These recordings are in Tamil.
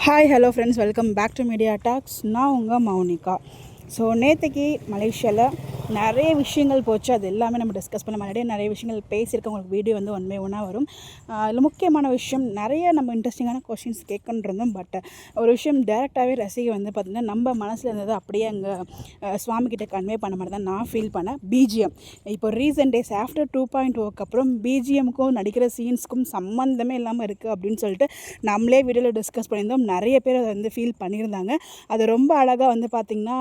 Hi hello friends, welcome back to Media Talks. நான் உங்கள் மௌனிகா. ஸோ நேற்றுக்கு மலேசியாவில் நிறைய விஷயங்கள் போச்சு. அது எல்லாமே நம்ம டிஸ்கஸ் பண்ண நிறைய விஷயங்கள் பேசியிருக்கோம். உங்களுக்கு வீடியோ வந்து ஒன் பை ஒன்னாக வரும். அதில் முக்கியமான விஷயம் நிறைய நம்ம இன்ட்ரெஸ்டிங்கான கொஷின்ஸ் கேட்கணுன்றதும். பட் ஒரு விஷயம் டேரெக்டாகவே ரசிகை வந்து பார்த்திங்கன்னா நம்ம மனசில் இருந்தது அப்படியே அங்கே சுவாமிகிட்ட கன்வே பண்ண மாதிரி தான் நான் ஃபீல் பண்ணேன். பிஜிஎம் இப்போ ரீசெண்ட் டேஸ் ஆஃப்டர் 2.0க்கு அப்புறம் பிஜிஎம்க்கும் நடிக்கிற சீன்ஸ்க்கும் சம்மந்தமே இல்லாமல் இருக்குது அப்படின்னு சொல்லிட்டு நம்மளே வீடியோவில் டிஸ்கஸ் பண்ணியிருந்தோம். நிறைய பேர் அதை வந்து ஃபீல் பண்ணியிருந்தாங்க. அது ரொம்ப அழகாக வந்து பார்த்திங்கன்னா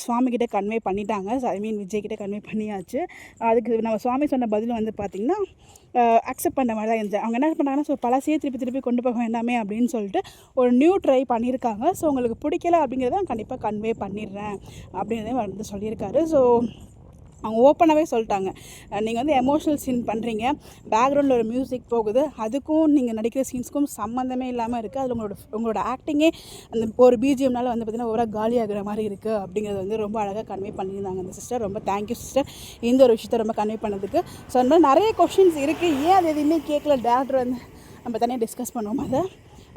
சுவாமிகிட்ட கன்வே பண்ணிட்டாங்க. விஜய்கிட்ட கன்வே பண்ணியாச்சு. அதுக்கு நம்ம சுவாமி சொன்ன பதில் வந்து பார்த்திங்கன்னா அக்செப்ட் பண்ண மாதிரி தான் இருந்துச்சு. அவங்க என்ன பண்ணாங்கன்னா, ஸோ பழசையே திருப்பி கொண்டு போக வேண்டாமே அப்படின்னு சொல்லிட்டு ஒரு நியூ ட்ரை பண்ணியிருக்காங்க. ஸோ உங்களுக்கு பிடிக்கல அப்படிங்கிறத கண்டிப்பாக கன்வே பண்ணிடுறேன் அப்படிங்கிறதையும் வந்து சொல்லியிருக்காரு. ஸோ அவங்க ஓப்பனாகவே சொல்லிட்டாங்க, நீங்கள் வந்து எமோஷ்னல் சீன் பண்ணுறீங்க, பேக்ரவுண்டில் ஒரு மியூசிக் போகுது, அதுக்கும் நீங்கள் நடிக்கிற சீன்ஸ்க்கும் சம்மந்தமே இல்லாமல் இருக்குது. அதில் உங்களோட ஆக்டிங்கே அந்த ஒரு பிஜிஎம்னால வந்து பார்த்திங்கன்னா ஒரு காலியாகிற மாதிரி இருக்குது அப்படிங்கிறது வந்து ரொம்ப அழகாக கன்வே பண்ணியிருந்தாங்க அந்த சிஸ்டர். ரொம்ப தேங்க்யூ சிஸ்டர், இந்த ஒரு விஷயத்தை ரொம்ப கன்வே பண்ணதுக்கு. ஸோ அந்த மாதிரி நிறைய கொஷின்ஸ் இருக்குது. ஏன் அது எதுவுமே கேட்கல டேரக்டர் வந்து நம்ம தனியாக டிஸ்கஸ் பண்ணுவோம் அதை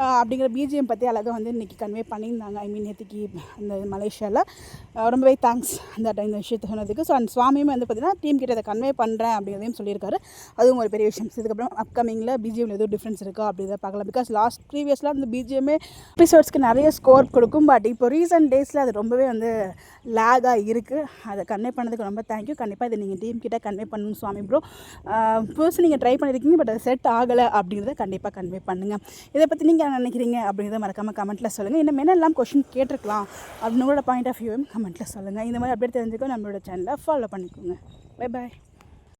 அப்படிங்கிற பிஜிஎம் பற்றி அழகாக வந்து இன்றைக்கி கன்வே பண்ணியிருந்தாங்க. நேற்றுக்கு அந்த மலேசியாவில் ரொம்பவே தேங்க்ஸ் இந்த விஷயத்தை சொன்னதுக்கு. ஸோ அந்த சுவாமியும் வந்து பார்த்திங்கன்னா டீம் கிட்ட அதை கன்வே பண்ணுறேன் அப்படிங்கிறதையும் சொல்லியிருக்காரு. அதுவும் ஒரு பெரிய விஷயம். இதுக்கப்புறம் அப்கமிங்கில் பிஜிஎம்மில் எதுவும் டிஃப்ரென்ஸ் இருக்கா அப்படின்றத பார்க்கலாம். பிகாஸ் ப்ரீவியஸில் அந்த பிஜிஎம்மே எபிசோட்ஸ்க்கு நிறைய ஸ்கோர் கொடுக்கும். பட் இப்போ ரீசெண்ட் டேஸில் அது ரொம்பவே வந்து லேகாக இருக்குது. அதை கன்வே பண்ணதுக்கு ரொம்ப தேங்க்யூ. கண்டிப்பாக இதை நீங்கள் டீம் கிட்ட கன்வே பண்ணணும் சுவாமி ப்ரோ. புதுசு நீங்கள் ட்ரை பண்ணியிருக்கீங்க, பட் அது செட் ஆகலை அப்படிங்கிறத கண்டிப்பாக கன்வே பண்ணுங்கள். இதை பற்றி நீங்கள் நினைக்கிறீங்க அப்படிங்கிறத மறக்காமல் கமெண்ட்டில் சொல்லுங்கள். இன்னும் என்னெல்லாம் கொஷின் கேட்டிருக்கலாம் அப்படின்னு உங்களோட பாயிண்ட் ஆஃப் வியூவும் கமெண்ட்டில் சொல்லுங்கள். இந்த மாதிரி அப்டேட் தெரிஞ்சுக்கோ நம்மளோட சேனலை ஃபாலோ பண்ணிக்கோங்க. Bye bye.